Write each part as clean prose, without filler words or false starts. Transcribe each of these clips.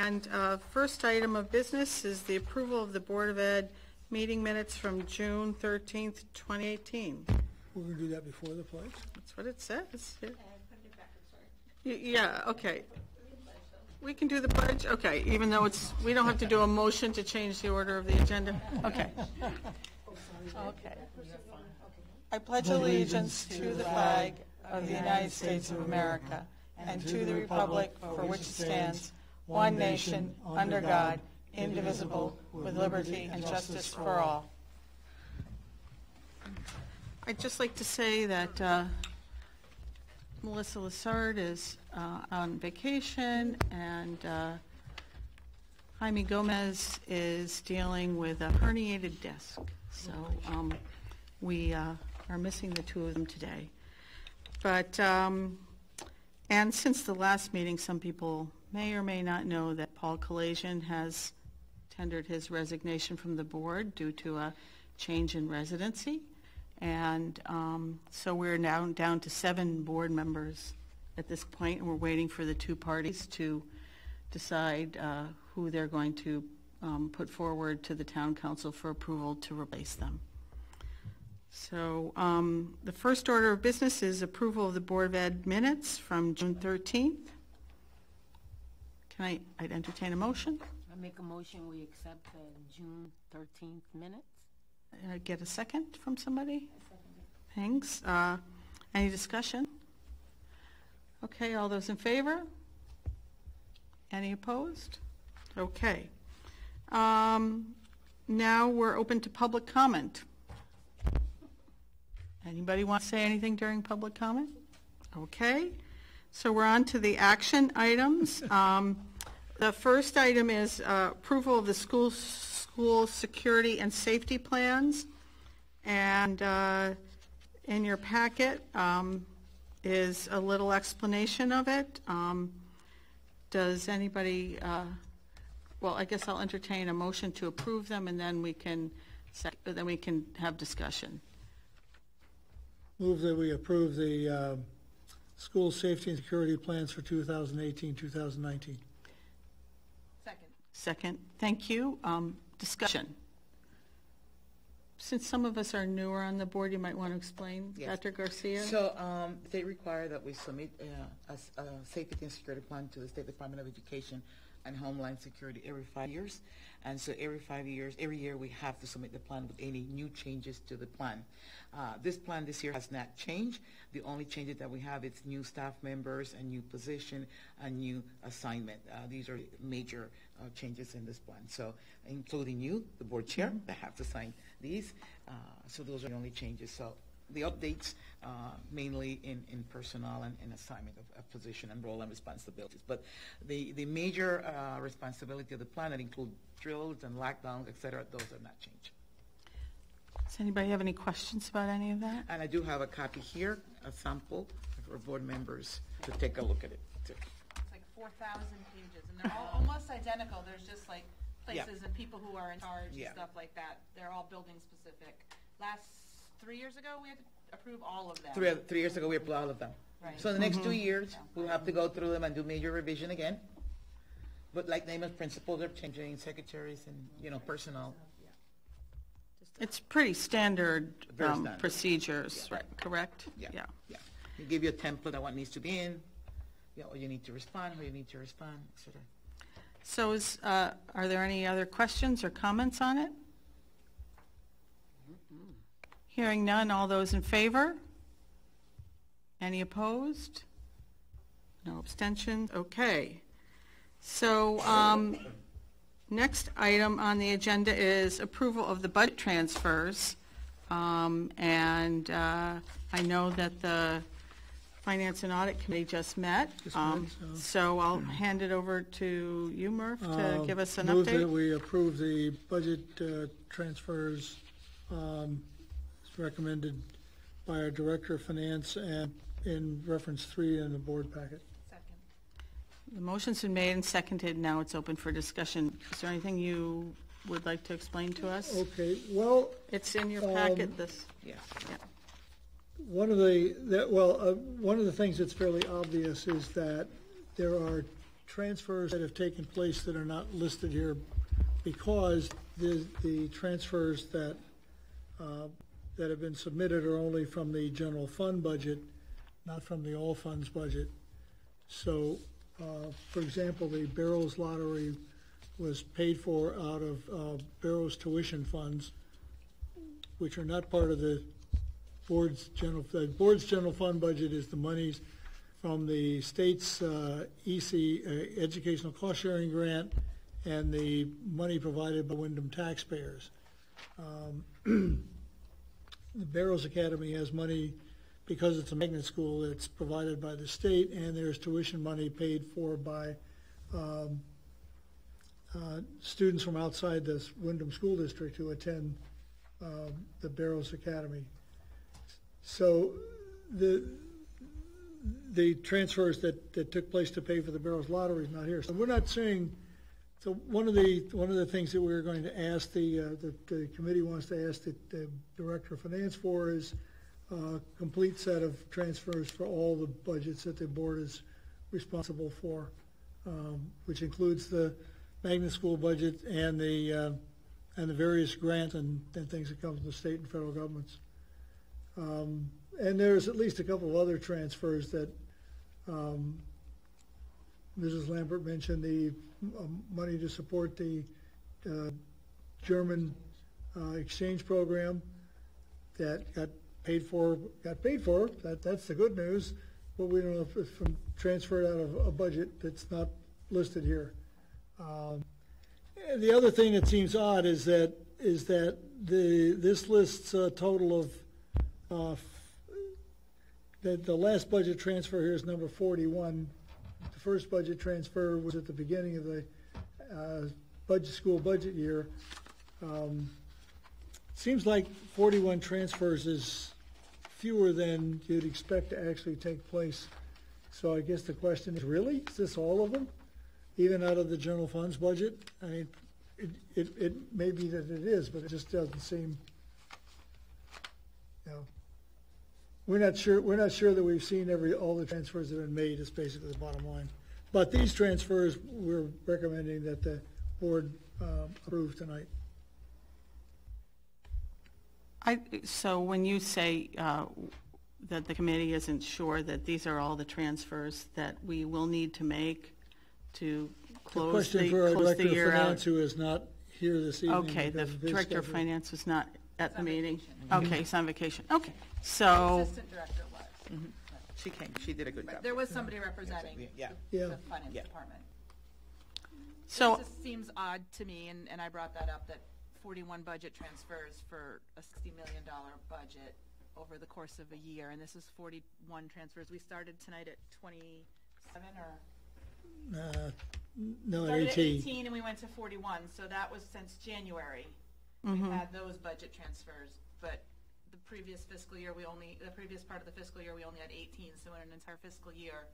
And first item of business is the approval of the Board of Ed meeting minutes from June 13th, 2018. We're going to do that before the pledge? That's what it says. Yeah, okay. We can do the pledge? Okay, even though we don't have to do a motion to change the order of the agenda? Okay. Okay. I pledge allegiance to the flag of the United States of America and to the republic for which it stands, one nation, under God, indivisible, with liberty and justice for all. I'd just like to say that Melissa Lessard is on vacation, and Jaime Gomez is dealing with a herniated disc. So we are missing the two of them today. But, and since the last meeting, some people may or may not know that Paul Kalasian has tendered his resignation from the board due to a change in residency. And so we're now down to 7 board members at this point, and we're waiting for the two parties to decide who they're going to put forward to the town council for approval to replace them. So the first order of business is approval of the Board of Ed minutes from June 13th. I'd entertain a motion? I make a motion we accept the June 13th minutes. Get a second from somebody? Thanks. Any discussion? Okay, all those in favor? Any opposed? Okay. Now we're open to public comment. Anybody want to say anything during public comment? Okay. So we're on to the action items. The first item is approval of the school security and safety plans. And in your packet is a little explanation of it. Does anybody, well, I guess I'll entertain a motion to approve them, and then we can have discussion. Move that we approve the school safety and security plans for 2018-2019. Second. Thank you. Discussion. Since some of us are newer on the board, you might want to explain, yes. Dr. Garcia. So they require that we submit a safety and security plan to the State Department of Education and Homeland Security every 5 years. And so every year we have to submit the plan with any new changes to the plan. This plan this year has not changed. The only changes that we have is new staff members, a new position, a new assignment. These are major changes in this plan. So including you, the board chair, that have to sign these. So those are the only changes. So the updates mainly in personnel and assignment of position and role and responsibilities. But the major responsibility of the plan that include drills and lockdowns, et cetera, those have not changed. Does anybody have any questions about any of that? And I do have a copy here, a sample for board members to take a look at it too. It's like 4,000 pages, and they're all almost identical. There's just like places and people who are in charge and stuff like that. They're all building specific. 3 years ago, we had to approve all of them. 3 years ago, we approved all of them. Right. So in the next 2 years, we'll have to go through them and do major revision again. But like name of principals, they're changing secretaries and personnel. It's pretty standard procedures, right? Correct? Yeah. You give you a template of what needs to be in, or you need to respond, or you need to respond, etc. So are there any other questions or comments on it? Hearing none, all those in favor? Any opposed? No abstentions? Okay. So next item on the agenda is approval of the budget transfers. And I know that the Finance and Audit Committee just met. So I'll hand it over to you, Murph, to give us an update. Move that we approve the budget transfers recommended by our Director of Finance and in reference 3 in the board packet. Second. The motion's been made and seconded. Now it's open for discussion. Is there anything you would like to explain to us? Okay. Well, it's in your packet. Yeah. One of the things that's fairly obvious is that there are transfers that have taken place that are not listed here because the transfers that have been submitted are only from the general fund budget, not from the all funds budget. So, for example, the Barrows Lottery was paid for out of Barrows tuition funds, which are not part of the board's general fund budget is the monies from the state's EC, Educational Cost Sharing Grant, and the money provided by Windham taxpayers. The Barrows Academy has money, because it's a magnet school, it's provided by the state, and there's tuition money paid for by students from outside this Windham School District who attend the Barrows Academy. So the transfers that took place to pay for the Barrows Lottery is not here. So we're not saying. So one of the things that we're going to ask the committee wants to ask the Director of Finance for is a complete set of transfers for all the budgets that the board is responsible for, which includes the magnet school budget and the various grants and things that come from the state and federal governments. And there's at least a couple of other transfers that Mrs. Lambert mentioned, the money to support the German exchange program that got paid for. That's the good news, but we don't know if it's transferred out of a budget that's not listed here. The other thing that seems odd is that this lists a total of the last budget transfer here is number 41. The first budget transfer was at the beginning of the school budget year. Seems like 41 transfers is fewer than you'd expect to actually take place. So I guess the question is, really? Is this all of them? Even out of the general funds budget? I mean, it may be that it is, but it just doesn't seem, you know. We're not sure that we've seen all the transfers that have been made is basically the bottom line. But these transfers, we're recommending that the board approve tonight. So when you say that the committee isn't sure that these are all the transfers that we will need to make to close the year out. The question for our Director of Finance, who is not here this evening. Okay, the Director of Finance was not at the meeting. Vacation. Okay, he's on vacation. Okay, so. Assistant director was. Mm-hmm. She came. She did a good job. There was somebody representing the finance department. So it just seems odd to me, and I brought that up, that 41 budget transfers for a $60 million budget over the course of a year, and this is 41 transfers. We started tonight at 27 or? No, Started 18. at 18 and we went to 41, so that was since January. Mm-hmm. We had those budget transfers, but the previous fiscal year, the previous part of the fiscal year, we only had 18, so in an entire fiscal year,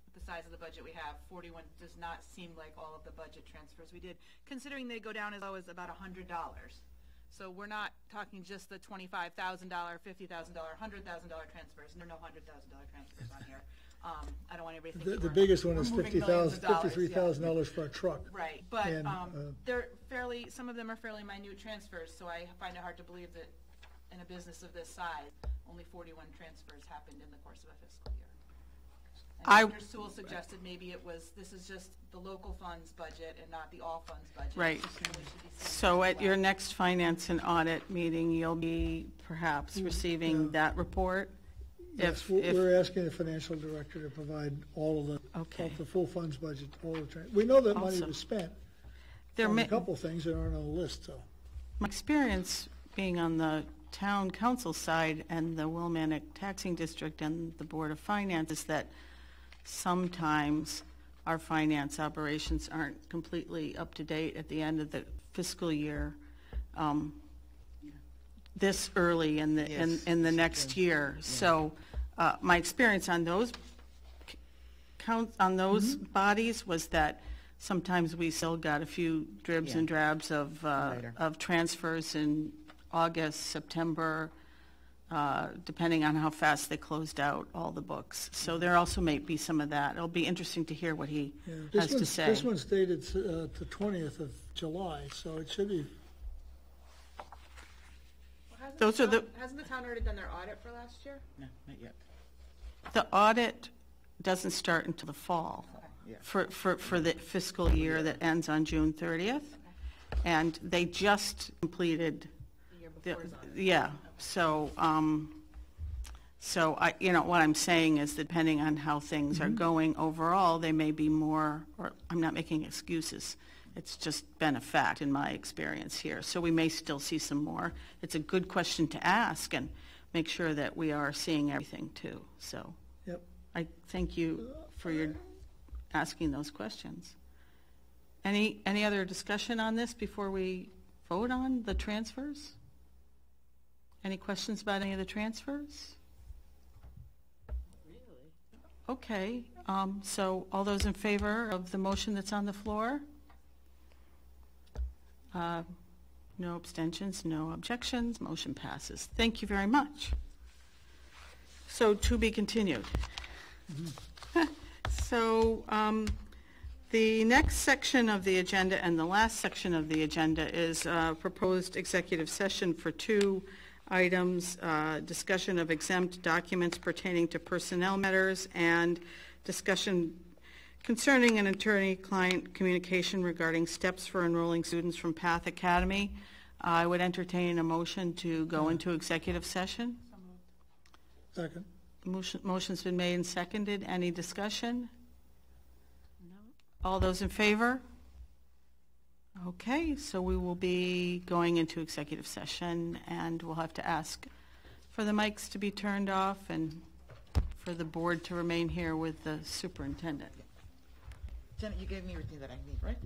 with the size of the budget we have, 41 does not seem like all of the budget transfers we did, considering they go down as low as about $100. So we're not talking just the $25,000, $50,000, $100,000 transfers, and there are no $100,000 transfers on here. I don't want everybody thinking The biggest one is $53,000 for a truck. Right, but And, they're some of them are fairly minute transfers, so I find it hard to believe that in a business of this size, only 41 transfers happened in the course of a fiscal year. And Dr. Sewell suggested maybe this is just the local funds budget and not the all funds budget. Right. So So at your next finance and audit meeting, you'll be perhaps receiving that report? Yes, we're asking the financial director to provide all of the full funds budget, all the we know that money Awesome. was spent There on may, a couple of things that aren't on the list, so. my experience being on the town council side and the Wilmanic Taxing District and the Board of Finance is that sometimes our finance operations aren't completely up to date at the end of the fiscal year, this early in the next year. Yeah. So my experience on those bodies was that sometimes we still got a few dribs and drabs of transfers in August, September, depending on how fast they closed out all the books. So there also may be some of that. It'll be interesting to hear what he Yeah. has to say. This one's dated the 20th of July, so it should be, Hasn't the town already done their audit for last year? No, not yet. The audit doesn't start until the fall Yeah. for the fiscal year that ends on June 30th. And they just completed, The year before is on. yeah, so what I'm saying is that depending on how things are going overall, they may be more, or I'm not making excuses. It's just been a fact in my experience here. So we may still see some more. It's a good question to ask and make sure that we are seeing everything too. So yep. I thank you for your asking those questions. Any other discussion on this before we vote on the transfers? Any questions about any of the transfers? Really? Okay, so all those in favor of the motion that's on the floor? No abstentions, no objections, motion passes. Thank you very much. So to be continued. So the next section of the agenda and the last section of the agenda is proposed executive session for two items, discussion of exempt documents pertaining to personnel matters and discussion concerning an attorney-client communication regarding steps for enrolling students from Path Academy. I would entertain a motion to go into executive session. Second. Motion's been made and seconded. Any discussion? No. All those in favor? Okay, so we will be going into executive session, and we'll have to ask for the mics to be turned off and for the board to remain here with the superintendent. Janet, you gave me everything that I need, right?